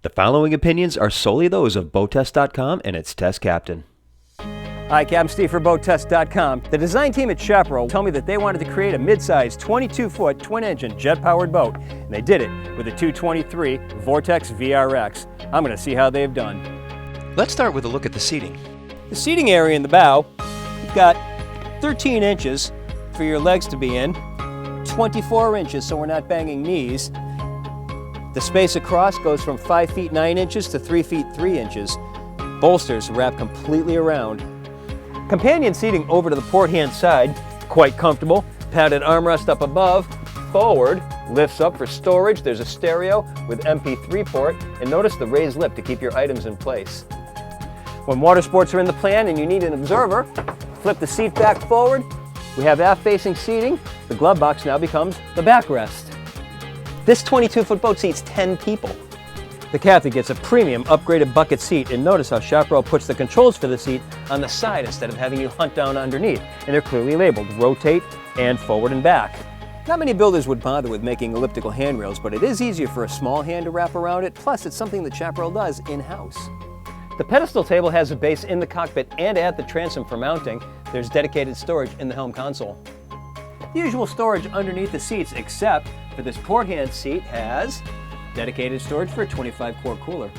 The following opinions are solely those of BoatTest.com and its test captain. Hi, Captain Steve for BoatTest.com. The design team at Chaparral told me that they wanted to create a mid-size 22-foot twin-engine jet-powered boat, and they did it with a 223 Vortex VRX. I'm going to see how they've done. Let's start with a look at the seating. The seating area in the bow, you've got 13 inches for your legs to be in, 24 inches so we're not banging knees. The space across goes from 5 feet 9 inches to 3 feet 3 inches. Bolsters wrap completely around. Companion seating over to the port hand side, quite comfortable. Padded armrest up above. Forward, lifts up for storage. There's a stereo with MP3 port, and notice the raised lip to keep your items in place. When water sports are in the plan and you need an observer, flip the seat back forward. We have aft-facing seating. The glove box now becomes the backrest. This 22-foot boat seats 10 people. The captain gets a premium upgraded bucket seat, and notice how Chaparral puts the controls for the seat on the side instead of having you hunt down underneath, and they're clearly labeled rotate and forward and back. Not many builders would bother with making elliptical handrails, but it is easier for a small hand to wrap around it, plus it's something that Chaparral does in-house. The pedestal table has a base in the cockpit and at the transom for mounting. There's dedicated storage in the helm console. The usual storage underneath the seats, except for this port hand seat, has dedicated storage for a 25-quart cooler.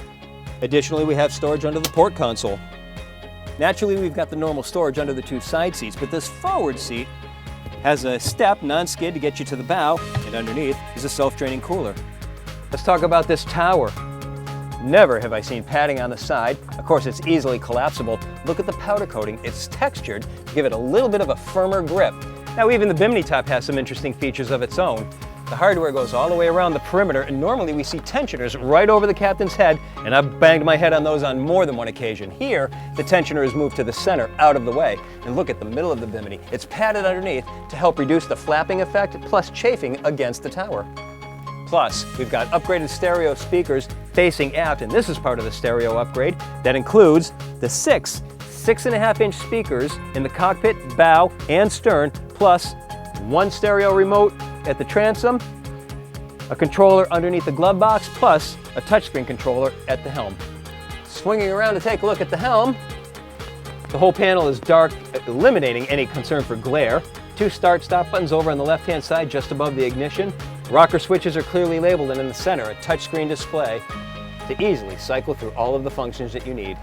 Additionally, we have storage under the port console. Naturally, we've got the normal storage under the two side seats, but this forward seat has a step, non-skid, to get you to the bow, and underneath is a self-draining cooler. Let's talk about this tower. Never have I seen padding on the side. Of course, it's easily collapsible. Look at the powder coating. It's textured to give it a little bit of a firmer grip. Now, even the bimini top has some interesting features of its own. The hardware goes all the way around the perimeter, and normally we see tensioners right over the captain's head, and I've banged my head on those on more than one occasion. Here, the tensioner is moved to the center, out of the way. And look at the middle of the bimini. It's padded underneath to help reduce the flapping effect, plus chafing against the tower. Plus, we've got upgraded stereo speakers facing aft, and this is part of the stereo upgrade. That includes the 6.5-inch speakers in the cockpit, bow, and stern, plus one stereo remote at the transom, a controller underneath the glove box, plus a touchscreen controller at the helm. Swinging around to take a look at the helm, the whole panel is dark, eliminating any concern for glare. Two start-stop buttons over on the left-hand side just above the ignition. Rocker switches are clearly labeled, and in the center, a touchscreen display to easily cycle through all of the functions that you need.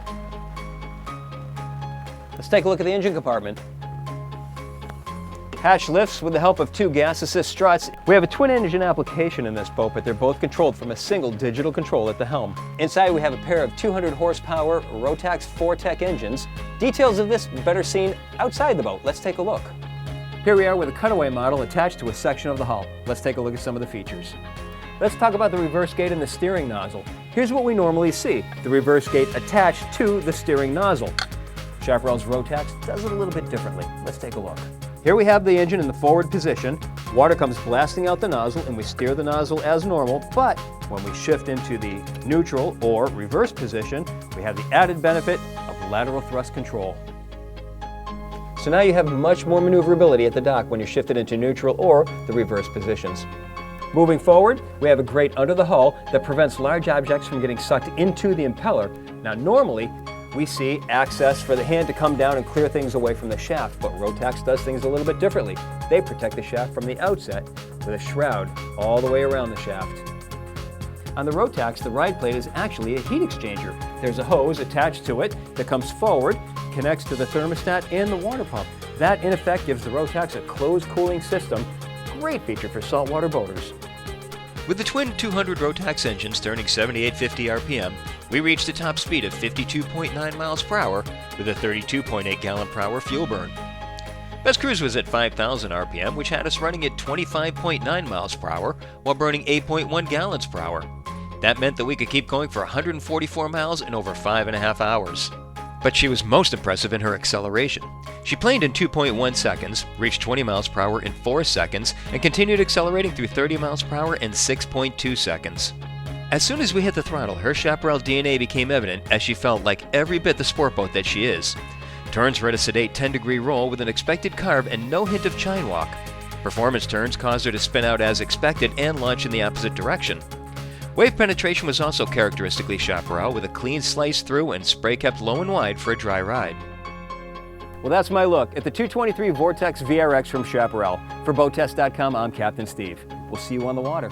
Let's take a look at the engine compartment. Hatch lifts with the help of two gas assist struts. We have a twin engine application in this boat, but they're both controlled from a single digital control at the helm. Inside we have a pair of 200 horsepower Rotax 4Tech engines. Details of this better seen outside the boat. Let's take a look. Here we are with a cutaway model attached to a section of the hull. Let's take a look at some of the features. Let's talk about the reverse gate and the steering nozzle. Here's what we normally see: the reverse gate attached to the steering nozzle. Chaparral's Rotax does it a little bit differently. Let's take a look. Here we have the engine in the forward position. Water comes blasting out the nozzle, and we steer the nozzle as normal, but when we shift into the neutral or reverse position, we have the added benefit of lateral thrust control. So now you have much more maneuverability at the dock when you're shifted into neutral or the reverse positions. Moving forward, we have a grate under the hull that prevents large objects from getting sucked into the impeller. Now normally, we see access for the hand to come down and clear things away from the shaft, but Rotax does things a little bit differently. They protect the shaft from the outset with a shroud all the way around the shaft. On the Rotax, the ride plate is actually a heat exchanger. There's a hose attached to it that comes forward, connects to the thermostat and the water pump. That, in effect, gives the Rotax a closed cooling system. Great feature for saltwater boaters. With the twin 200 Rotax engines turning 7850 RPM, we reached a top speed of 52.9 miles per hour with a 32.8 gallon per hour fuel burn. Best cruise was at 5,000 RPM, which had us running at 25.9 miles per hour while burning 8.1 gallons per hour. That meant that we could keep going for 144 miles in over 5.5 hours. But she was most impressive in her acceleration. She planed in 2.1 seconds, reached 20 miles per hour in 4 seconds, and continued accelerating through 30 miles per hour in 6.2 seconds. As soon as we hit the throttle, her Chaparral DNA became evident as she felt like every bit the sport boat that she is. Turns were at a sedate 10-degree roll with an expected carve and no hint of chine walk. Performance turns caused her to spin out as expected and launch in the opposite direction. Wave penetration was also characteristically Chaparral, with a clean slice through and spray kept low and wide for a dry ride. Well, that's my look at the 223 Vortex VRX from Chaparral. For BoatTest.com, I'm Captain Steve. We'll see you on the water.